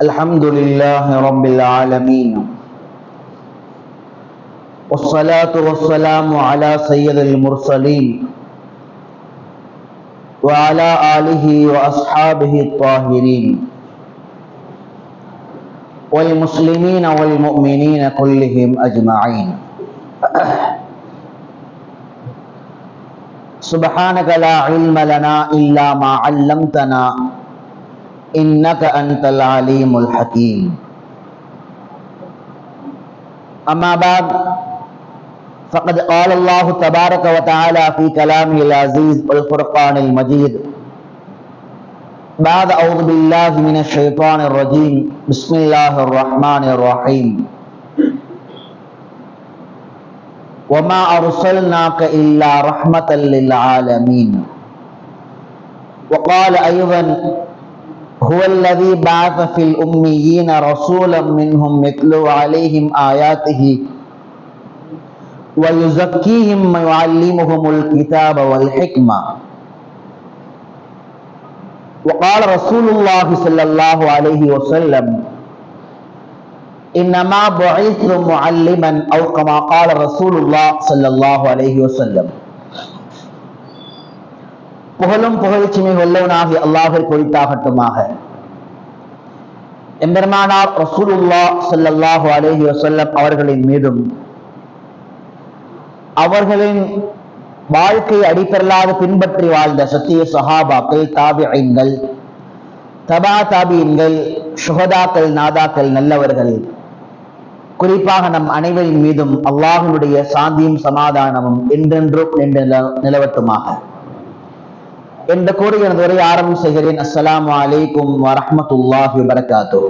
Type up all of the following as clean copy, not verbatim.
الحمد لله رب العالمين، والصلاة والسلام على سيد المرسلين وعلى آله وأصحابه الطاهرين والمسلمين والمؤمنين كلهم أجمعين. سبحانك لا علم لنا إلا ما علمتنا إنك أنت العليم الحكيم. أما بعد، فقد قال الله تبارك وتعالى في كلامه العزيز والفرقان المجيد بعد أعوذ بالله من الشيطان الرجيم بسم الله الرحمن الرحيم وما أرسلناك إلا رحمة للعالمين. وقال أيضا هو الذي بعث في الأميين رسولا منهم يتلو عليهم آياته ويزكيهم ويعلمهم الكتاب والحكمة. وقال رسول الله صلى الله عليه وسلم إنما بعثت معلما أو كما قال رسول الله صلى الله عليه وسلم. புகழும் புகழ்ச்சிமை வல்லவனாகிய அல்லாஹ்விற்கு உரித்தாகட்டுமாக. எம்பெருமானார் ரசூலுல்லாஹ் ஸல்லல்லாஹு அலைஹி வஸல்லம் அவர்களின் மீதும் அவர்களின் வாழ்க்கை அடிப்படையாக பின்பற்றி வாழ்ந்த சத்திய சஹாபாக்கள், தாபிஈன்கள், தபா தாபிஈன்கள், ஷுஹதாக்கள், நாதாக்கள், நல்லவர்கள், குறிப்பாக நம் அனைவரின் மீதும் அல்லாஹ்வுடைய சாந்தியும் சமாதானமும் என்றென்றும் நிலவட்டுமாக என்ற கூறி எனது உரையை ஆரம்பம் செய்கிறேன். அஸ்ஸலாமு அலைக்கும் வரஹ்மத்துல்லாஹி வபரகாத்துஹு.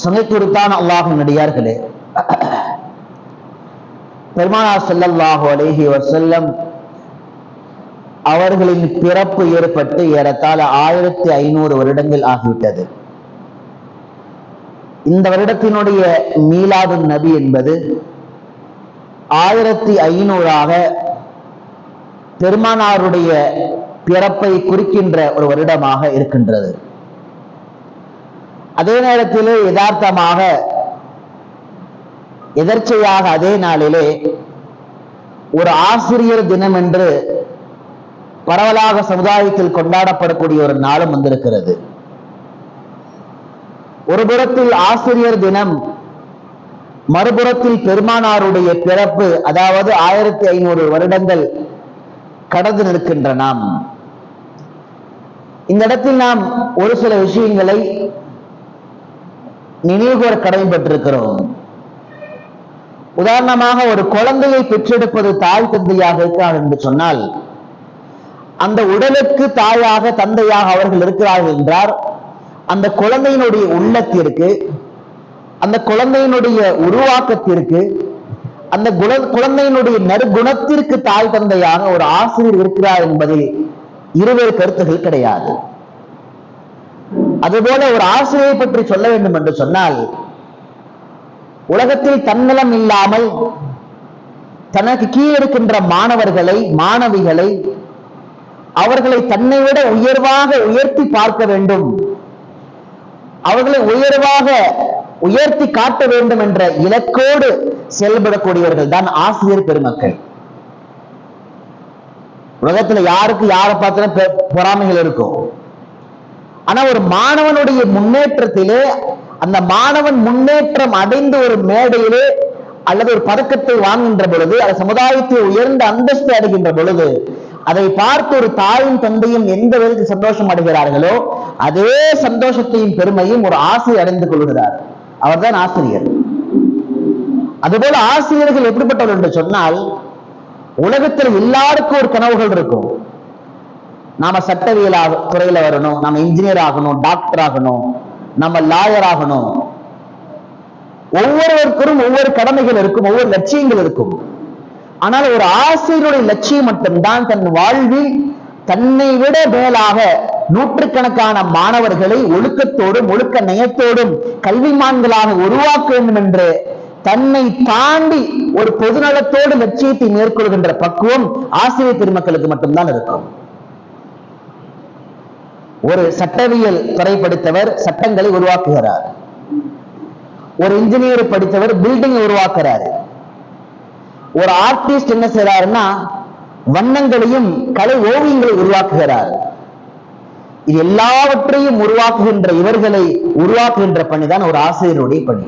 சங்கைக்குருத்தான அல்லாஹ்வின் நடிகார்களே, பெருமானார் ஸல்லல்லாஹு அலைஹி வஸல்லம் அவர்களின் பிறப்பு ஏற்பட்டு ஏறத்தாழ 1500 வருடங்கள் ஆகிவிட்டது. இந்த வருடத்தினுடைய மீலாது நபி என்பது 1500ஆக பெருமானாருடைய பிறப்பை குறிக்கின்ற ஒரு வருடமாக இருக்கின்றது. அதே நேரத்திலே யதார்த்தமாக எதர்ச்சையாக அதே நாளிலே ஒரு ஆசிரியர் தினம் என்று பரவலாக சமுதாயத்தில் கொண்டாடப்படக்கூடிய ஒரு நாளும் வந்திருக்கிறது. ஒரு புறத்தில் ஆசிரியர் தினம், மறுபுறத்தில் பெருமானாருடைய பிறப்பு, அதாவது 1500 வருடங்கள் கடந்து நிற்கின்ற நாம் இந்த இடத்தில் நாம் ஒரு சில விஷயங்களை நினைவுகூர கடமைப்பட்டிருக்கிறோம். உதாரணமாக, ஒரு குழந்தையை பெற்றெடுப்பது தாய் தந்தையாக இருக்கிறார் என்று சொன்னால், அந்த உடலுக்கு தாயாக தந்தையாக அவர்கள் இருக்கிறார்கள் என்றால், அந்த குழந்தையினுடைய உள்ளத்திற்கு, அந்த குழந்தையினுடைய உருவாக்கத்திற்கு, அந்த குழந்தையினுடைய நற்குணத்திற்கு தாய் தந்தையாக ஒரு ஆசிரியர் இருக்கிறார் என்பதில் இருவேறு கருத்துகள் கிடையாது. அதுபோல ஒரு ஆசிரியை பற்றி சொல்ல வேண்டும் என்று சொன்னால், உலகத்தில் தன்னலம் இல்லாமல் தனக்கு கீழே இருக்கின்ற மாணவர்களை, மாணவிகளை, அவர்களை தன்னை விட உயர்வாக உயர்த்தி பார்க்க வேண்டும், அவர்களை உயர்வாக உயர்த்தி காட்ட வேண்டும் என்ற இலக்கோடு செயல்படக்கூடியவர்கள் தான் ஆசிரியர் பெருமக்கள். உலகத்துல யாருக்கு யாரை பார்த்தாலும் பொறாமைகள் இருக்கும். ஆனா ஒரு மாணவனுடைய முன்னேற்றத்திலே, அந்த மாணவன் முன்னேற்றம் அடைந்த ஒரு மேடையிலே அல்லது ஒரு பதக்கத்தை வாங்குகின்ற பொழுது, அது சமுதாயத்தில் உயர்ந்த அந்தஸ்து அடைகின்ற பொழுது, அதை பார்த்து ஒரு தாயும் தந்தையும் எந்த விதத்தில் சந்தோஷம் அடைகிறார்களோ அதே சந்தோஷத்தையும் பெருமையும் ஒரு ஆசிரியர் அடைந்து கொள்கிறார். அவர்தான் ஆசிரியர். அதுபோல ஆசிரியர்கள் எப்படிப்பட்டவர் என்று சொன்னால், உலகத்தில் எல்லாருக்கும் ஒரு கனவுகள் இருக்கும். நாம சட்டவியல் துறையில வரணும், நம்ம இன்ஜினியர் ஆகணும், டாக்டர் ஆகணும், நம்ம லாயர் ஆகணும். ஒவ்வொருவருக்கும் ஒவ்வொரு கடமைகள் இருக்கும், ஒவ்வொரு லட்சியங்கள் இருக்கும். ஆனால் ஒரு ஆசிரியருடைய லட்சியம் மட்டும்தான் தன் வாழ்வில் தன்னை விட மேலாக நூற்றுக்கணக்கான மாணவர்களை ஒழுக்கத்தோடும் ஒழுக்க நயத்தோடும் கல்விமான்களாக உருவாக்க வேண்டும் என்று தன்னை தாண்டி ஒரு பொதுநலத்தோடு லட்சியத்தை மேற்கொள்கின்ற பக்குவம் ஆசிரியர் பெருமக்களுக்கு மட்டும்தான் இருக்கும். ஒரு சட்டவியல் துறை படித்தவர் சட்டங்களை உருவாக்குகிறார், ஒரு இன்ஜினியர் படித்தவர் பில்டிங் உருவாக்குறாரு, ஒரு ஆர்டிஸ்ட் என்ன செய்யறாருன்னா வண்ணங்களையும் கலை ஓவியங்களை உருவாக்குகிறார். இது எல்லாவற்றையும் உருவாக்குகின்ற இவர்களை உருவாக்குகின்ற பணிதான் ஒரு ஆசிரியருடைய பணி.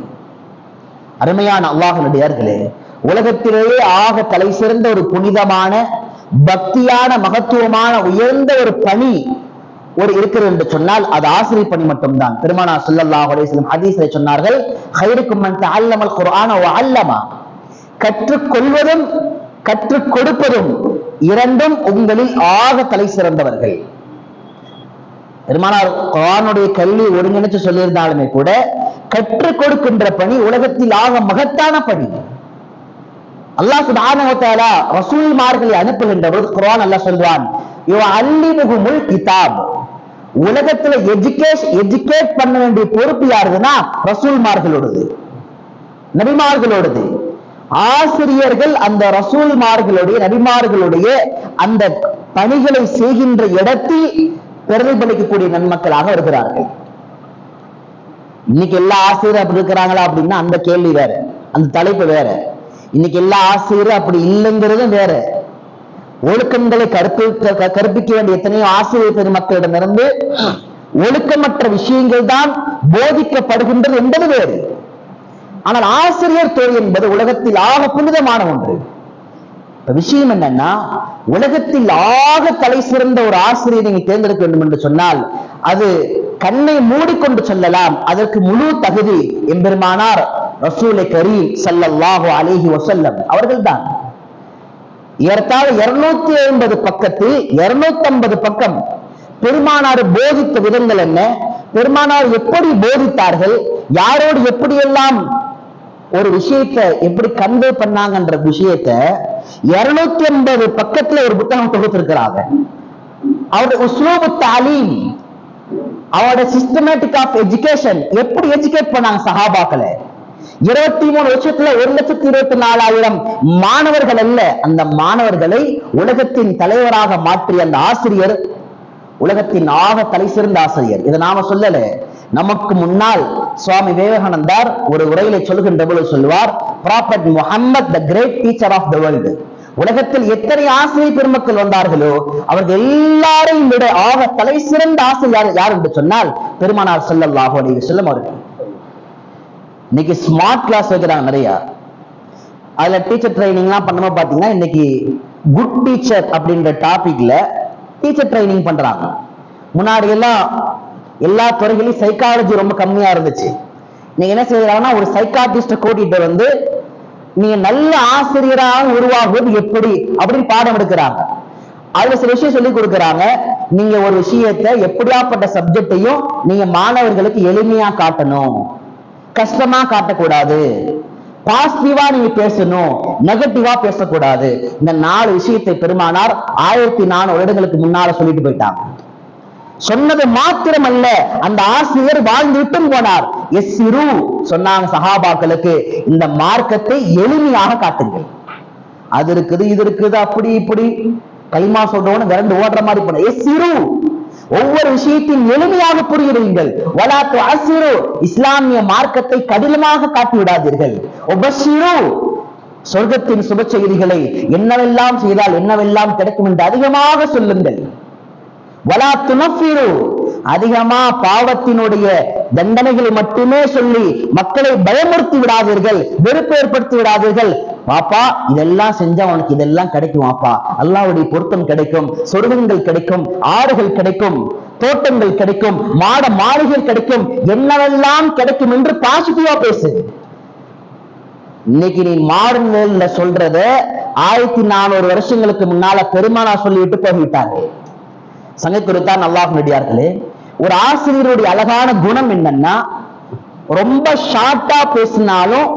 அருமையான அல்லாஹ்வினுடையார்களே, உலகத்திலேயே ஆக தலை சிறந்த ஒரு புனிதமான பக்தியான மகத்துவமான உயர்ந்த ஒரு பணி ஒரு இருக்கிறது என்று சொன்னால் அது ஆசிரியர் பணி மட்டும்தான். பெருமானார் ஸல்லல்லாஹு அலைஹி வஸல்லம் ஹதீஸிலே சொன்னார்கள், "கைருக்கும் மன் தஅல்லமல் குர்ஆன வ அல்லமா." கற்றுக்கொள்வதும் கற்றுக் கொடுப்பதும் இரண்டும் உங்களில் ஆக தலை சிறந்தவர்கள். பெருமானார் குர்ஆனுடைய கல்வி ஒருங்கிணைச்சு சொல்லியிருந்தாலுமே கூட கற்றுக் கொடுக்கின்ற பணி உலகத்தில் ஆக மகத்தான பணி. அல்லாஹ் சுப்ஹானஹு வ தஆலா ரசூல்மார்களை அனுப்புகின்ற போது குர்ஆன் அல்லாஹ் சொல்றான், யுஅல்லிமுஹுமுல் கிதாப். உலகத்துல எஜுகேட் பண்ண வேண்டிய பொறுப்பு யாருதுன்னா ரசூல்மார்களோடது, நபிமார்களோடது. ஆசிரியர்கள் அந்த ரசூல்மார்களுடைய நபிமார்களுடைய அந்த பணிகளை செய்கின்ற இடத்தில் பிரதிபலிக்கக்கூடிய நன்மக்களாக இருக்கிறார்கள். இன்னைக்கு எல்லா ஆசிரியரும் அப்படி இருக்கிறாங்களா அப்படின்னா அந்த கேள்வி வேற, அந்த தலைப்பு வேற. இன்னைக்கு எல்லா ஆசிரியரும் அப்படி இல்லைங்கிறதும் வேற. ஒழுக்கங்களை கற்பிக்க வேண்டிய எத்தனையோ ஆசிரியர் பெருமக்களிடமிருந்து ஒழுக்கமற்ற விஷயங்கள் தான் போதிக்கப்படுகின்றது என்பது வேறு. ஆனால் ஆசிரியர் தொழில் என்பது உலகத்தில் ஆக புனிதமான ஒன்று. விஷயம் என்னன்னா, உலகத்தில் ஆக தலை சிறந்த ஒரு ஆசிரியரை நீங்க தேர்ந்தெடுக்க வேண்டும் என்று சொன்னால் அது கண்ணை மூடிக்கொண்டு சொல்லலாம், அதற்கு முழு தகுதி எம்பெருமானார் ரசூலை கரீம் ஸல்லல்லாஹு அலைஹி வஸல்லம் அவர்கள் தான். ஏறத்தாழ 250 பக்கத்தில் 250 பக்கம் பெருமானார் போதித்த விதங்கள் என்ன, பெருமானார் எப்படி போதித்தார்கள், யாரோடு எப்படியெல்லாம் ஒரு விஷயத்தை எப்படி கன்வே பண்ணாங்கன்ற விஷயத்தை 250 பக்கத்துல ஒரு புத்தகம் தொகுத்திருக்கிறாங்க. அவருடைய உஸ்லூபு தாலீம், அவருடைய சிஸ்டமேட்டிக் ஆஃப் எஜுகேஷன், எப்படி எஜுகேட் பண்ணாங்க சஹாபாக்களை. 23 வருஷத்துல 1,24,000 மாணவர்கள் அல்ல, அந்த மாணவர்களை உலகத்தின் தலைவராக மாற்றிய அந்த ஆசிரியர் உலகத்தின் ஆக தலை சிறந்த ஆசிரியர். இதை நாம சொல்லல, நமக்கு முன்னால் சுவாமி விவேகானந்தார் ஒரு உரையில சொல்கின்ற போது சொல்லுவார், prophet Muhammad the great teacher of the world. உலகத்தில் எத்தனை ஆசிரியர் பெருமக்கள் வந்தார்களோ அவர்கள் எல்லாரையும் விட ஆக தலை சிறந்த ஆசிரியர் யார் என்று சொன்னால் பெருமானார் ஸல்லல்லாஹு அலைஹி வஸல்லம் அவர்கள். இன்னைக்கு ஸ்மார்ட் கிளாஸ் வைக்கிறாங்க நிறைய, அதுல டீச்சர் ட்ரைனிங் எல்லாம் பண்ணும்போது பாத்தீங்கன்னா இன்னைக்கு குட் டீச்சர் அப்படின்ற டாபிக்ல டீச்சர் ட்ரைனிங் பண்றாங்க. முன்னாடி எல்லாம் எல்லா துறைகளையும் சைக்காலஜி ரொம்ப கம்மியா இருந்துச்சு. நீங்க என்ன செய்யறாங்கன்னா ஒரு சைக்காட்ரிஸ்ட கூட்டிட்டு வந்து நீங்க நல்ல ஆசிரியராக உருவாகுவது எப்படி அப்படின்னு பாடம் எடுக்கிறாங்க. அதுல சில விஷயம் சொல்லி கொடுக்கறாங்க. நீங்க ஒரு விஷயத்தை எப்படியாப்பட்ட சப்ஜெக்டையும் நீங்க மாணவர்களுக்கு எளிமையா காட்டணும், கஷ்டமா காட்டக்கூடாது, பாசிட்டிவா நீங்க பேசணும், நெகட்டிவா பேசக்கூடாது. இந்த 4 விஷயத்தை பெருமானார் 1400 வருடங்களுக்கு முன்னால சொல்லிட்டு போயிட்டாங்க. சொன்னது மாத்திரமல்ல, அந்த ஆசிரியர் வாழ்ந்து விட்டும் போனார். எஸ்ஸிரு சொன்னாங்க சஹாபாக்களுக்கு, இந்த மார்க்கத்தை எளிமையாக காட்டுங்கள். அது இருக்குது இது இருக்குது அப்படி இப்படி கைமா சொல்றவன விரண்டு ஓடுற மாதிரி போன. எஸ்ஸிரு, ஒவ்வொரு விஷயத்தையும் எளிமையாக புரியுங்கள். வலாத்து அஸ்ஸிரு, இஸ்லாமிய மார்க்கத்தை கடினமாக காட்டி விடாதீர்கள். உபஷ்ஷிரு, சொர்க்கத்தின் சுப செய்திகளை என்னவெல்லாம் செய்தால் என்னவெல்லாம் கிடைக்கும் என்று அதிகமாக சொல்லுங்கள். வலா துனஃபிரு, அதிகமா பாவத்தினுடைய தண்டனைகளை மட்டுமே சொல்லி மக்களை பயமுறுத்தி விடாதீர்கள், வெறுப்பு ஏற்படுத்தி விடாதீர்கள். பாப்பா இதெல்லாம் செஞ்சா உனக்கு இதெல்லாம் கிடைக்கும், வாப்பா அல்லாஹ்வுடைய பொருத்தம் கிடைக்கும், சொர்க்கங்கள் கிடைக்கும், ஆறுகள் கிடைக்கும், தோட்டங்கள் கிடைக்கும், மாட மாளிகைகள் கிடைக்கும், என்னவெல்லாம் கிடைக்கும் என்று பாசிட்டிவா பேசு. இன்னைக்கு நீ மாடர்ன் வேல்ல சொல்றத 1400 வருஷங்களுக்கு முன்னால பெருமானா சொல்லிவிட்டு போய்விட்டாங்க. சங்கைக்குறித்தான் அல்லாஹ்வினுடையார்களே, ஒரு ஆசிரியருடைய அழகான குணம் என்னன்னா, ரொம்ப ஷார்ட்டா பேசினாலும்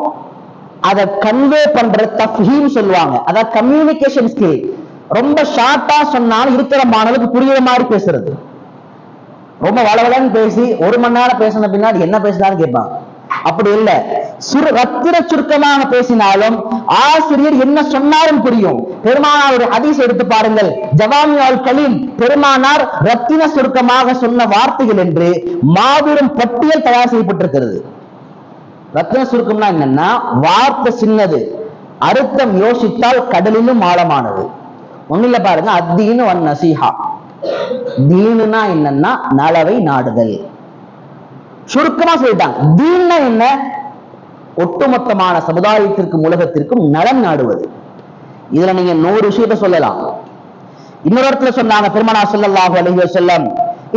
அதை கன்வே பண்ற தஃஹீம் சொல்லுவாங்க, அதாவது கம்யூனிகேஷன் ஸ்கில். ரொம்ப ஷார்ட்டா சொன்னாலும் இருக்கிற மாணவருக்கு புரியுற மாதிரி பேசுறது. ரொம்ப வளவலன்னு பேசி 1 மணி நேரம் பேசின பின்னாடி என்ன பேசினாலும் கேட்பாங்க. அப்படி இல்லை, ரத்தின சுருக்கமாக பேசினாலும் ஆசிரியர் என்ன சொன்னாலும் புரியும். பெருமானார் ஒரு ஹதீஸ் எடுத்து பாருங்கள், ஜவாமியுல் கலீம், பெருமானார் ரத்தின சுருக்கமாக சொன்ன வார்த்தைகள் என்று மாபெரும் பட்டியல் தயார் செய்யப்பட்டிருக்கிறது. ரத்தின சுருக்கம்னா என்னன்னா, வார்த்தை சின்னது, அர்த்தம் யோசித்தால் கடலிலும் ஆழமானது. ஒண்ணுல பாருங்க, அத்தீனு வன் நசீஹா. தீனுனா என்னன்னா நலவை நாடுதல். சுருக்கமா சொல்லிட்டாங்க. தீன்னா என்ன? ஒட்டுமொத்தமான சமுதாயத்திற்கும் உலகத்திற்கும் நலம் நாடுவது. இதுல நீங்க 100 விஷயத்தை சொல்லலாம். இன்னொரு இடத்துல சொன்னாங்க பெருமானார் ஸல்லல்லாஹு அலைஹி வஸல்லம்,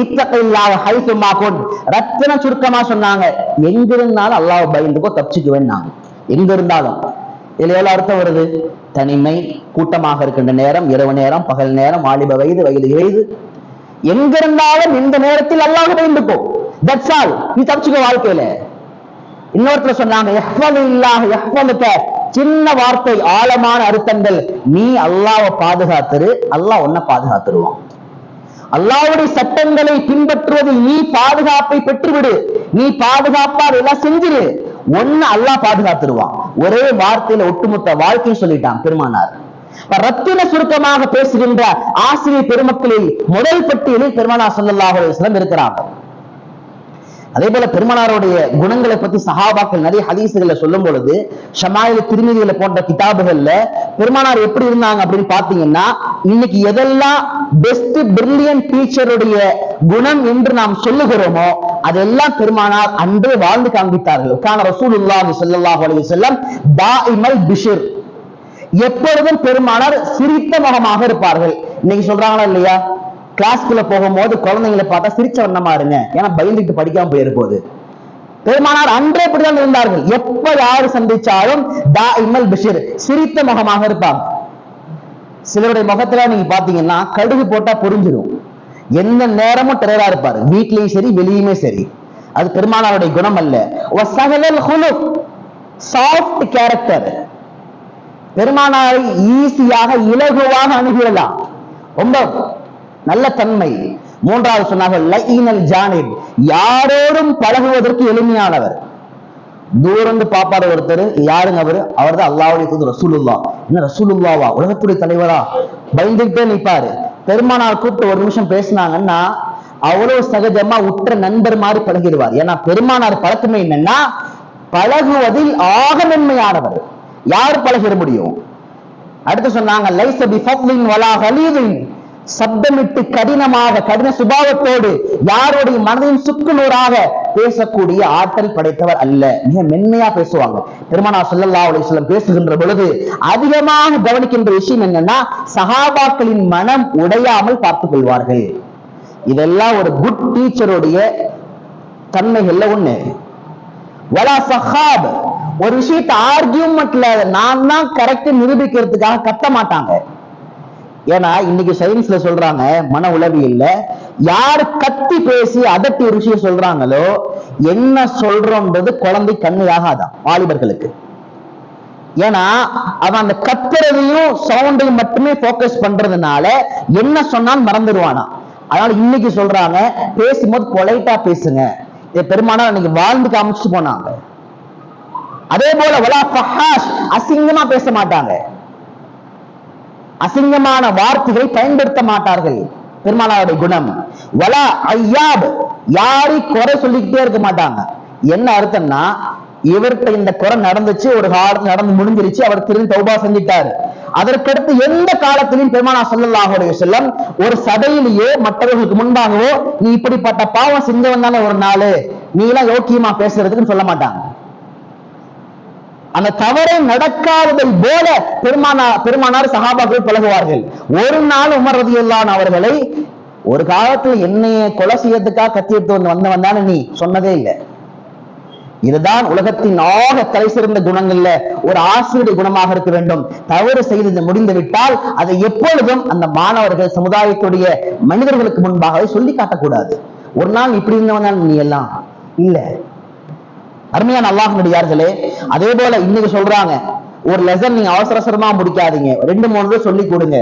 இத்தகில்லாஹ ஹைதுமா குன். ரத்தின சுருக்கமா சொன்னாங்க, எங்க இருந்தாலும் அல்லாஹ்வை பயந்துக்கோ, தப்பிச்சுக்குவேன்னாங்க. எங்க இருந்தாலும். இதுல எவ்வளவு அர்த்தம் வருது? தனிமை, கூட்டமாக இருக்கின்ற நேரம், இரவு நேரம், பகல் நேரம், வாலிப வயது, வயது, எங்க இருந்தாலும் இந்த நேரத்தில் அல்லாஹ்வை பயந்துக்கோ, தட்ஸ் ஆல், நீ தப்பிச்சுக்கோ வாழ்க்கையில. இன்னொருத்தர சொன்னாங்க, சின்ன வார்த்தை, ஆழமான அர்த்தங்கள். நீ அல்லாஹ்வை பாதுகாத்துரு, அல்லாஹ் உன்னை பாதுகாத்துருவான். அல்லாஹ்வுடைய சட்டங்களை பின்பற்றுவதில் நீ பாதுகாப்பை பெற்றுவிடு. நீ பாதுகாப்பா எல்லாம் செஞ்சிரு, ஒன்னு அல்லாஹ் பாதுகாத்துருவான். ஒரே வார்த்தையில ஒட்டுமொத்த வாழ்க்கையை சொல்லிட்டான் பெருமானார். ரத்தின சுருக்கமாக பேசுகின்ற ஆசிரியர் பெருமக்களில் முதல் பட்டியலில் பெருமானார் ஸல்லல்லாஹு அலைஹி வஸல்லம் இருக்கிறாங்க. அதே போல பெருமானாருடைய குணங்களை பத்தி சஹாபாக்கள் நிறைய ஹதீசுகளை சொல்லும் பொழுது, ஷமாயில், திருமதிகளை போன்ற கிதாபுகள்ல பெருமானார் எப்படி இருந்தாங்க அப்படின்னு பாத்தீங்கன்னா, இன்னைக்கு எதெல்லாம் பெஸ்ட் பிரில்லியன்ட் டீச்சருடைய குணம் என்று நாம் சொல்லுகிறோமோ அதெல்லாம் பெருமானார் அன்றே வாழ்ந்து காண்பித்தார்கள். கான ரசூலுல்லாஹி ஸல்லல்லாஹு அலைஹி வஸல்லம் தாயிமல் பிஷ்ர். எப்பொழுதும் பெருமானார் சிரித்த முகமாக இருப்பார்கள். இன்னைக்கு சொல்றாங்களா இல்லையா, கிளாஸ்க்குள்ள போகும்போது குழந்தைங்களை பார்த்தா சிரிச்ச வண்ணமா இருங்க, ஏன்னா பயந்துட்டு படிக்காம போயிருப்போது. பெருமானார் அன்றே இப்படிதான் இருந்தார்கள். எப்ப யாரு சந்திச்சாலும் தாயிமல் பிஷ்ர், சிரித்த முகமாக இருப்பாங்க. சிலருடைய முகத்துல நீங்க பாத்தீங்கன்னா கடுகு போட்டா புரிஞ்சிடும், எந்த நேரமும் டெரரா இருப்பாரு, வீட்லயும் சரி வெளியுமே சரி. அது பெருமானாருடைய குணம் அல்ல. Soft character. பெருமானாரை ஈஸியாக இலகுவாக அணுகிடலாம், ரொம்ப நல்ல தன்மை. மூன்றாவது சொன்னார்கள் லைனல் ஜானிப், யாரோடும் பழகுவதற்கு எளிமையானவர். தூரந்து பாப்பாரு ஒருத்தர், யாருங்க அவரு? அவர் தான் அல்லாஹ்வுடைய தூதர் ரசூலுல்லாஹ். என்ன ரசூலுல்லாவா, உலகத்துடைய தலைவரா? பயந்துகிட்டே நிற்பாரு. பெருமானார் கூப்பிட்டு ஒரு நிமிஷம் பேசினாங்கன்னா அவ்வளவு சகஜமா உற்ற நண்பர் மாதிரி பழகிடுவார். ஏன்னா பெருமானார் பழக்கமே என்னன்னா, பழகுவதில் ஆக மென்மையானவர். யார் பழகிட முடியும்? அடுத்து சொன்னாங்க லைஸ பிஃபத்லின் வலா கலீதின், சப்தமிட்டு கடினமாக, கடின சுபாவத்தோடு யாருடைய மனதின் சுக்குநூறாக பேசக்கூடிய ஆற்றல் படைத்தவர் அல்ல. மிக மென்மையா பேசுவாங்க. பெருமானார் ஸல்லல்லாஹு அலைஹி வஸல்லம் பேசுகின்ற பொழுது அதிகமாக கவனிக்கின்ற விஷயம் என்னன்னா, சஹாபாக்களின் மனம் உடையாமல் பார்த்துக் கொள்வார்கள். இதெல்லாம் ஒரு குட் டீச்சருடைய தன்மைகள்ல ஒண்ணு. வலா சஹாப், ஒரு விஷயத்தை ஆர்கியூமெண்ட்ல நான் தான் கரெக்ட் நிரூபிக்கிறதுக்காக கத்த மாட்டாங்க. ஏன்னா இன்னைக்கு சயின்ஸ்ல சொல்றாங்க, மன உளவியல்ல, யாரு கத்தி பேசி அதட்டி ஒரு விஷயம் சொல்றாங்களோ, என்ன சொல்றோம்ன்றது குழந்தை கண்ணு ஆகாதான் வாலிபர்களுக்கு. ஏன்னா அவன் அந்த கத்துறதையும் சவுண்டையும் மட்டுமே போக்கஸ் பண்றதுனால என்ன சொன்னாலும் மறந்துடுவானா. அதனால இன்னைக்கு சொல்றாங்க, பேசும்போது பொலைட்டா பேசுங்க. பெருமானார் இன்னைக்கு வாழ்ந்து காமிச்சு போனாங்க. அதே போல வலா ஃபஹாஷ், அசிங்கமா பேச மாட்டாங்க, அசிங்கமான வார்த்தைகளை பயன்படுத்த மாட்டார்கள். பெருமானாருடைய குணம். வலா ஐயாப், யாரை குறை சொல்லிக்கிட்டே இருக்க மாட்டாங்க. என்ன அர்த்தம்னா, இவர்கிட்ட இந்த குறை நடந்துச்சு, ஒரு காலம் நடந்து முடிஞ்சிருச்சு, அவர் திரும்பி தௌபா செஞ்சிட்டாரு. அதற்கடுத்து எந்த காலத்திலும் பெருமானார் ஸல்லல்லாஹு அலைஹி வஸல்லம் ஒரு சபையிலேயே மற்றவர்களுக்கு முன்பாகவோ நீ இப்படிப்பட்ட பாவம் செஞ்சவன் தானே ஒரு நாள், நீ எல்லாம் யோக்கியமா பேசுறதுன்னு சொல்ல மாட்டாங்க. அந்த தவறை நடக்காததை போல பெருமானார் சஹாபாக்கள் பழகுவார்கள். ஒரு நாள் உமர் ரலியல்லாஹு அன்ஹு அவர்களை ஒரு காலத்துல என்னைய கொலை செய்யறதுக்காக கத்தி எடுத்து வந்தவன் தானே நீ சொன்னதே இல்லை. இதுதான் உலகத்தின் ஆக தலை சிறந்த குணங்கள்ல ஒரு ஆசிரியர் குணமாக இருக்க வேண்டும். தவறு செய்து முடிந்து விட்டால் அதை எப்பொழுதும் அந்த மாணவர்கள், சமுதாயத்துடைய மனிதர்களுக்கு முன்பாகவே சொல்லி காட்டக்கூடாது. ஒரு நாள் இப்படி இருந்தவன் நீ எல்லாம் இல்ல. அருமையான அல்லாஹ்வுடையார்களே, அதே போல இன்னைக்கு சொல்றாங்க, ஒரு லெசன் நீங்க அவசர அவசரமா முடிக்காதீங்க, 2-3 சொல்லி கொடுங்க.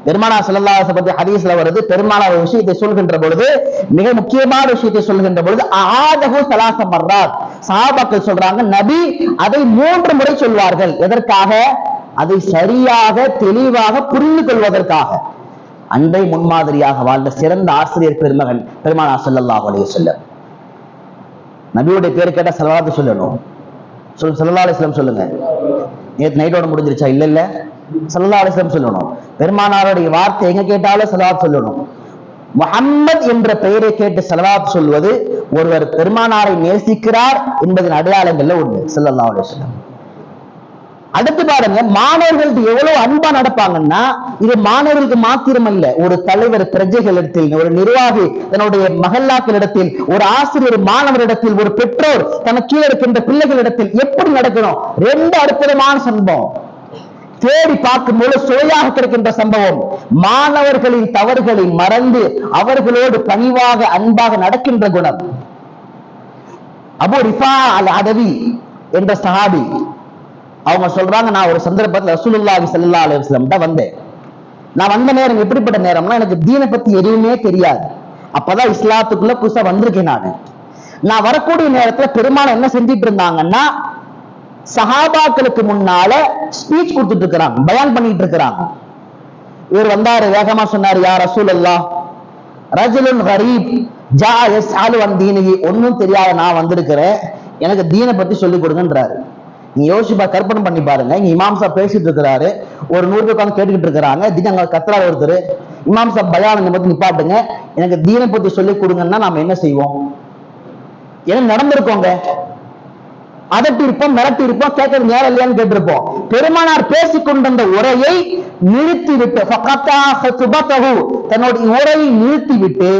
பெருமானார் ஸல்லல்லாஹு அலைஹி வஸல்லம் பத்தி ஹதீஸ்ல வருது, பெருமானார் ஒரு விஷயத்தை சொல்கின்ற பொழுது, மிக முக்கியமான விஷயத்தை சொல்கின்ற பொழுது ஆதஹு ஸலாஸ மர்ராத், சஹாபாக்கள் சொல்றாங்க நபி அதை 3 முறை சொல்வார்கள். எதற்காக? அதை சரியாக தெளிவாக புரிந்து கொள்வதற்காக. அன்பை முன்மாதிரியாக வாழ்ந்த சிறந்த ஆசிரியர் பெருமகன் பெருமானார் ஸல்லல்லாஹு அலைஹி வஸல்லம். நபியோட பேர் கேட்டா ஸலவாத் சொல்லணும். ஸல்லல்லாஹு அலைஹி வஸல்லம் சொல்லுங்க. நேத்து நைட்டோட முடிஞ்சிருச்சா? இல்ல ஸல்லல்லாஹு அலைஹி வஸல்லம் சொல்லணும். பெருமானாருடைய வார்த்தை எங்க கேட்டாலும் ஸலவாத் சொல்லணும். முஹம்மத் என்ற பெயரை கேட்டு ஸலவாத் சொல்வது ஒருவர் பெருமானாரை நேசிக்கிறார் என்பதன் அடையாளங்கள்ல ஒண்ணு. ஸல்லல்லாஹு அலைஹி வஸல்லம். அடுத்து பாருங்க, மாணவர்களுக்கு எவ்வளவு அன்பா நடப்பாங்கன்னா, இது மாணவர்களுக்கு மாத்திரமல்ல, ஒரு தலைவர் பிரஜைகளிடத்தில், ஒரு நிர்வாகி தன்னுடைய மகல்லாக்களிடத்தில், ஒரு ஆசிரியர் மாணவரிடத்தில், ஒரு பெற்றோர் தனக்கு கீழே இருக்கின்ற பிள்ளைகளிடத்தில் எப்படி நடக்கணும். 2 அற்புதமான சம்பவம் தேடி பார்க்கும்போது சுவையாக கிடைக்கின்ற சம்பவம். மாணவர்களின் தவறுகளை மறந்து அவர்களோடு பணிவாக அன்பாக நடக்கின்ற குணம். அபூ ரிஃபா அல் அதவி என்ற சஹாபி அவங்க சொல்றாங்க, நான் ஒரு சந்தர்ப்பத்தில் ரசூலுல்லாஹி ஸல்லல்லாஹு அலைஹி வஸல்லம் கிட்ட வந்தேன். நான் வந்த நேரம் எப்படிப்பட்ட நேரம்னா, எனக்கு தீனை பத்தி எதுவுமே தெரியாது. அப்பதான் இஸ்லாத்துக்குள்ள புதுசா வந்திருக்கேன். நான் வரக்கூடிய நேரத்துல பெருமாள் என்ன செஞ்சிட்டு இருந்தாங்கன்னா, சஹாபாக்களுக்கு முன்னால ஸ்பீச் கொடுத்துட்டு இருக்கிறாங்க, பயான் பண்ணிட்டு இருக்கிறாங்க. இவர் வந்தாரு, வேகமா சொன்னாரு, யா ரசூலல்லாஹ், ரஜுலுன் கரீப் ஜா யஸ்அலு அன் தீனிஹி, ஒன்னும் தெரியாத நான் வந்திருக்கிறேன், எனக்கு தீனை பத்தி சொல்லிக் கொடுங்கன்றாரு. நீ யோசிப்பா, கற்பனை பண்ணி பாருங்க. இங்க இமாம் சாப் பேசிட்டு இருக்கிறாரு, ஒரு 100 பேர் உட்கார்ந்து கேட்டுக்கிட்டு இருக்கிறாங்க. திடீர்னு கத்துறாரு ஒருத்தர், இமாம் சாப் பயான் பத்தி நிப்பாட்டுங்க, எனக்கு தீனை பத்தி சொல்லிக் கொடுங்கன்னா நாம என்ன செய்வோம்? என்ன நடந்திருக்கோங்க? அதட்டி இருப்போம், மிரட்டி இருப்போம், கேட்கறது நேரம் இல்லையான்னு கேட்டிருப்போம். பெருமானார் பேசிக்கொண்ட உரையை நிறுத்திவிட்டு, தன்னுடைய உரையை நிறுத்திவிட்டு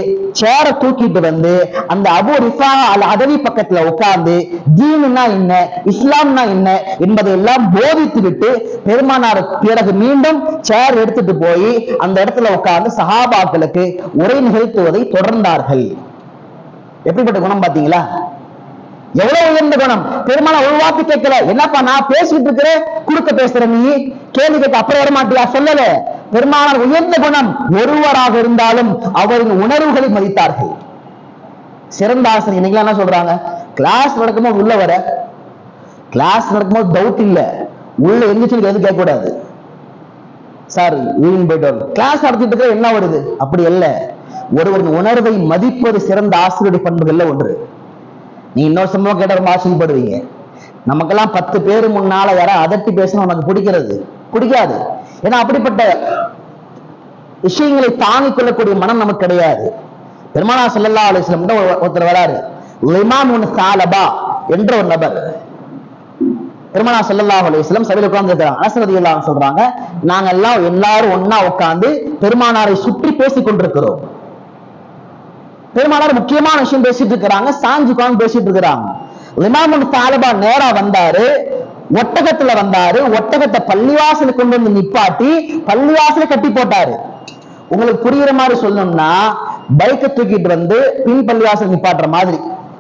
சேர தூக்கிட்டு வந்து அந்த அபூ ரிஃபா அல் அதவி பக்கத்துல உட்கார்ந்து தீனுனா என்ன, இஸ்லாம்னா என்ன என்பதை எல்லாம் போதித்து விட்டு பெருமானார் பிறகு மீண்டும் சேர் எடுத்துட்டு போய் அந்த இடத்துல உட்கார்ந்து சஹாபாக்களுக்கு உரை நிகழ்த்துவதை தொடர்ந்தார்கள். எப்படிப்பட்ட குணம் பாத்தீங்களா? எவ்வளவு உயர்ந்த குணம். பெருமானார் ஒரு வார்த்தை கேட்கல, என்னப்பா நான் பேசிட்டு இருக்கிறேன், குறுக்க பேசுற நீ, கேள்வி கேட்க அப்புறம் வர மாட்டியா சொல்லல. பெருமானார் உயர்ந்த குணம். ஒருவராக இருந்தாலும் அவரின் உணர்வுகளை மதித்தார்கள். சிறந்த ஆசிரியர் இன்னைக்கு என்ன சொல்றாங்க, கிளாஸ் நடக்கும்போது உள்ள வர, கிளாஸ் நடக்கும்போது டவுட் இல்ல, உள்ள எந்திரிச்சு எது கேட்க கூடாது. சார் யூரின் போயிட்டு வரும், கிளாஸ் நடத்திட்டு இருக்க என்ன வருது, அப்படி அல்ல. ஒருவரின் உணர்வை மதிப்பது சிறந்த ஆசிரியருடைய பண்புகள்ல ஒன்று. நீ இன்னொரு சம்பவம் கேட்ட ரொம்ப ஆசைப்படுவீங்க. நமக்கெல்லாம் 10 பேர் முன்னால யாரா அதட்டி பேசணும் உனக்கு பிடிக்காது. ஏன்னா அப்படிப்பட்ட விஷயங்களை தாங்கிக் கொள்ளக்கூடிய மனம் நமக்கு கிடையாது. பெருமானார் ஸல்லல்லாஹு அலைஹி வஸல்லம் ஒருத்தர் வராரு, லிமாமுன் சாலபா என்ற ஒரு நபர். பெருமானார் ஸல்லல்லாஹு அலைஹி வஸல்லம் சபையில உட்கார்ந்து இருக்கிறாங்க. அனஸ் ரலியல்லாஹு அன்ஹு சொல்றாங்க, நாங்க எல்லாரும் ஒண்ணா உட்கார்ந்து பெருமானாரை சுற்றி பேசிக் கொண்டிருக்கிறோம். பெருமானார் முக்கியமான விஷயம் பேசிட்டு இருக்கிறாங்க, சாஞ்சு உட்கார்ந்து பேசிட்டு இருக்கிறாங்க. லிமாமுன் சாலபா நேரா வந்தாரு, ஒட்டகத்துல வந்தாரு, ஒட்டகத்தை பள்ளிவாசலுக்கு கொண்டு வந்து நிப்பாட்டி பள்ளிவாசலை கட்டி போட்டாரு. உங்களுக்கு புரியுற மாதிரி சொல்லணும்னா, பைக்கை தூக்கிட்டு வந்து பின் பள்ளிவாசல் நிப்பாட்டுற மாதிரி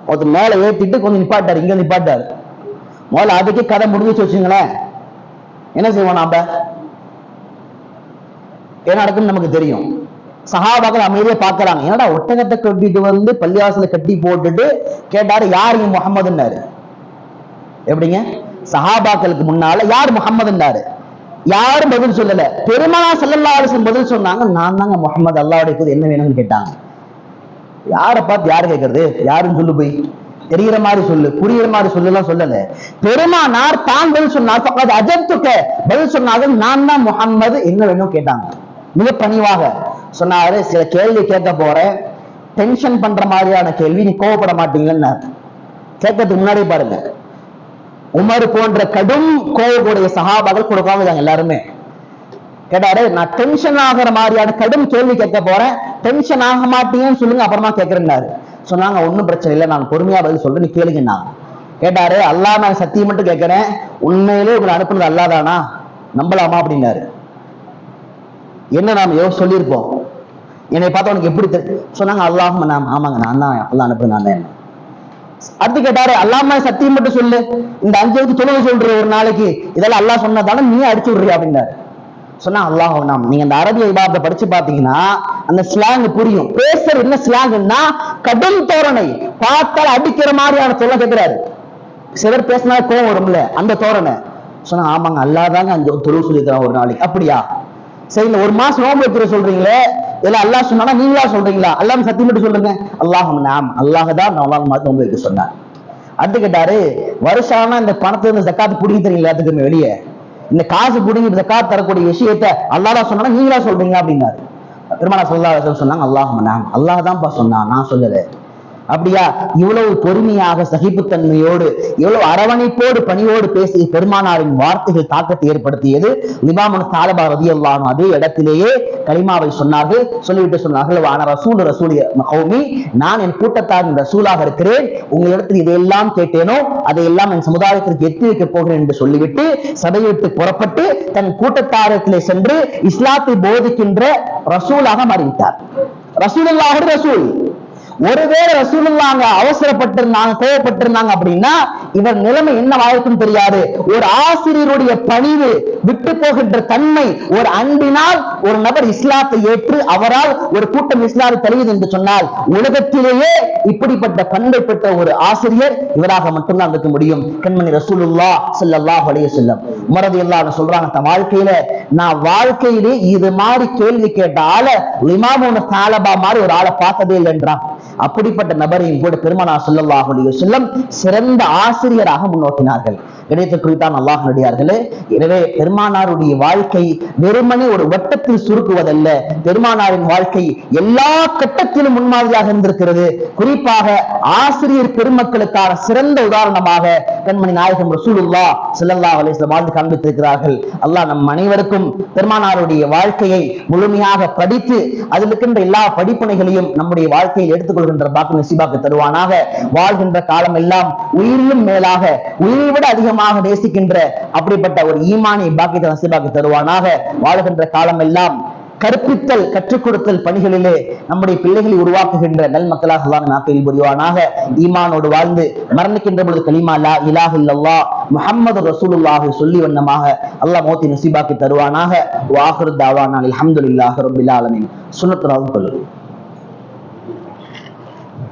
ஒருத்தர் மேல ஏத்திட்டு கொஞ்சம் நிப்பாட்டாரு, இங்க நிப்பாட்டாரு. முதல்ல அதுக்கு கதை முடிஞ்சிச்சு வச்சுங்களேன். என்ன செய்வோம் நாம? என்ன நடக்குன்னு நமக்கு தெரியும். சஹாபாக்கள் அமைதியா பாக்குறாங்க, என்னடா ஒட்டகத்தை கட்டிட்டு வந்து பள்ளிவாசல கட்டி போட்டுட்டு கேட்டாரு, யார் முஹம்மதுன்னாரு. எப்படிங்க? சஹாபாக்களுக்கு முன்னால யார் முஹம்மதுன்னாரு, யாரும் பதில் சொல்லல. பெருமானார் ஸல்லல்லாஹு அலைஹி வஸல்லம் பதில் சொன்னாங்க, நான் தாங்க முஹம்மது, அல்லாஹ்வுடைய தூதர், என்ன வேணும்னு கேட்டாங்க. யாரை பார்த்து யாரு கேட்கறது, யாருன்னு சொல்லு, போய் தெரிகிற மாதிரி சொல்லு, புரியுற மாதிரி சொல்லலாம் சொல்லல. பெருமானார் தான் பதில் சொன்னார், பதில் சொன்னாங்க, நான் தான் முஹம்மது, என்ன வேணும் கேட்டாங்க. மிக பணிவாக சொன்னாரு, சில கேள்வி கேட்க போறேன், டென்ஷன் பண்ற மாதிரியான கேள்வி, நீ கோவப்பட மாட்டீங்கன்னு கேட்கறதுக்கு முன்னாடி பாருங்க, உமர் போன்ற கடும் கோவக்கூடிய சஹாபாக்கள் கொடுக்காம எல்லாருமே கேட்டாரு, நான் டென்ஷன் ஆகிற மாதிரியான கடும் கேள்வி கேட்க போறேன், டென்ஷன் ஆக மாட்டீங்கன்னு சொல்லுங்க, அப்புறமா கேட்கறேன்னாரு. சொன்னாங்க, ஒன்னும் பிரச்சனை இல்லை, நான் பொறுமையா பதில் சொல்றேன், நீ கேளுங்க. கேட்டாரு, அல்லாஹ் நான் சத்தியம் மட்டும் கேட்கிறேன், உண்மையிலே உங்களை அனுப்புனது அல்லாஹ் தானா, நம்பலாமா அப்படின்னாரு. என்ன நாம சொல்லியிருப்போம், என்னை பார்த்தா உனக்கு எப்படி சொன்னாங்க, அல்லாஹ் ஆமாங்க நான் தான் அல்லாஹ் அனுப்புறேன், நான் தான். அடுத்து கேட்டாரு, அல்லாஹ் சத்தியம் மட்டும் சொல்லு, இந்த 5 தொழுகை சொல்ற ஒரு நாளைக்கு, இதெல்லாம் அல்லாஹ் சொன்னதானே நீ அடிச்சு விடுறியா அப்படின்னாரு. சொன்னா அல்லாஹ் நாம். நீங்க அந்த அரபிய இபாதத்தை படிச்சு பாத்தீங்கன்னா அந்த ஸ்லாங் புரியும். பேசுற என்ன ஸ்லாங்னா கடும் தோரணை, பார்த்தால் அடிக்கிற மாதிரியான சொல்ல கேட்கிறாரு. சிலர் பேசினா கோவம் வரும்ல, அந்த தோரணை. சொன்னா ஆமாங்க அல்லாஹ் தாங்க அந்த தொழுவு சொல்லிக்கிறான் ஒரு நாளைக்கு. அப்படியா, சரி இந்த ஒரு மாசம் நோம்பு வைக்கிற சொல்றீங்களே, இதெல்லாம் அல்லாஹ் சொன்னா நீங்களா சொல்றீங்களா? அல்லாஹ் சத்தியம் மட்டும் சொல்லுங்க. அல்லாஹ் நாம், அல்லாஹ் தான் நோம்பு வைக்க சொன்னார். அடுத்து கேட்டாரு, வருஷம் இந்த பணத்துல இருந்து ஜக்காத்து புடிங்கி தரீங்களா? எல்லாத்துக்குமே வெளியே இந்த காசு புடிங்கி ஜக்காத் தரக்கூடிய விஷயத்த அல்லாஹ் சொன்னா நீங்களா சொல்றீங்க அப்படின்னாரு. பெருமானார் ஸல்லல்லாஹு அலைஹி வஸல்லம் சொன்னாங்க, அல்லாஹ் நாம், அல்லாஹ் தான்ப்பா சொன்னான், நான் சொல்லல. அப்படியா, இவ்வளவு பொறுமையாக சகிப்புத்தன்மையோடு எவ்வளவு அரவணைப்போடு பணியோடு பேசிய பெருமானாரின் வார்த்தைகள் தாக்கத்தை ஏற்படுத்தியது. லிபாமுன் தாலபா ரலியல்லாஹு அன்ஹு அதே இடத்திலேயே கலிமாவை சொன்னார்கள். சொல்லிவிட்டு சொன்னார்கள், வான ரசூல் ரசூலி கௌமி, நான் என் கூட்டத்தாரின் ரசூலாக இருக்கிறேன். உங்களிடத்தில் இதையெல்லாம் கேட்டேனோ அதையெல்லாம் என் சமுதாயத்திற்கு எத்தி வைக்கப் போகிறேன் என்று சொல்லிவிட்டு சபையை விட்டு புறப்பட்டு தன் கூட்டத்தாரத்திலே சென்று இஸ்லாத்தை போதிக்கின்ற ரசூலாக மாறிவிட்டார். ரசூலுல்லாஹ் ரசூல். ஒருவேளை ரசூலுல்லாஹ் அவசரப்பட்டிருந்தாங்க, கோவப்பட்டிருந்தாங்க அப்படின்னா இவர் நிலைமை என்னவாயிருக்கும் தெரியாது. ஒரு ஆசிரியருடைய பணிவு விட்டு போகின்ற தன்மை, ஒரு அன்பினால் ஒரு நபர் இஸ்லாத்தை ஏற்று அவரால் ஒரு கூட்டம் இஸ்லாத்தை தழுவியது என்று சொன்னால் உலகத்திலேயே இப்படிப்பட்ட பண்பை பெற்ற ஒரு ஆசிரியர் இவராக மட்டும்தான் இருக்க முடியும். கண்மணி ரசூலுல்லாஹ் ஸல்லல்லாஹு அலைஹி வஸல்லம் உமர் ரலியல்லாஹு அன்ஹு சொல்றாங்க, தன் வாழ்க்கையில நான் வாழ்க்கையிலே இது மாதிரி கேள்வி கேட்ட ஆளை லிமாமுன் தாலபா மாதிரி ஒரு ஆளை பார்த்ததே இல்லை என்றான். அப்படிப்பட்ட நபரையும் கூட பெருமானார் ஸல்லல்லாஹு அலைஹி வஸல்லம் சிறந்த ஆசிரியராக முன்னோக்கினார்கள். கிடைத்த குறித்தான் அல்லாஹ் நடிகார்களே. எனவே பெருமானாருடைய வாழ்க்கை வெறுமனே ஒரு வட்டத்தில் சுருக்குவதல்ல. பெருமானாரின் வாழ்க்கை எல்லா கட்டத்திலும் முன்மாதிரியாக இருந்திருக்கிறது. குறிப்பாக ஆசிரியர் பெருமக்களுக்கான சிறந்த உதாரணமாக கண்மணி நாயகம் ரசூலுல்லாஹ் ஸல்லல்லாஹு அலைஹி வஸல்லம் வாழ்ந்து காண்பித்திருக்கிறார்கள். அல்லாஹ் நம் அனைவருக்கும் பெருமானாருடைய வாழ்க்கையை முழுமையாக படித்து அதில் இருக்கின்ற எல்லா படிப்பினைகளையும் நம்முடைய வாழ்க்கையில் எடுத்துக்கொள்கின்ற பாக்கியம் நசீபாக்க தருவானாக. வாழ்கின்ற காலம் எல்லாம் உயிரிலும் மேலாக, உயிரை விட அதிகமாக நேசிக்கின்ற அப்படிப்பட்ட ஒரு ஈமானை பாக்கியத்தை நசீபாக்க தருவானாக. வாழ்கின்ற காலம் எல்லாம் கற்பித்தல், கற்றுக் கொடுத்தல் பணிகளிலே நம்முடைய பிள்ளைகளை உருவாக்குகின்ற நல் மக்களாக அல்லாஹ் நாக்கையில் புரிவானாக. ஈமானோடு வாழ்ந்து மரணிக்கின்ற பொழுது கலிமா லா இலாஹ இல்லல்லாஹ் முஹம்மது ரசூலுல்லாஹ் சொல்லி வண்ணமாக அல்லாஹ் மௌத்தை நசீபாக்கி தருவானாக. வ ஆகிரு தாவானா அல்ஹம்துலில்லாஹி ரப்பில் ஆலமீன். சுன்னத்துல்லாஹி கொள்ளுங்கள்.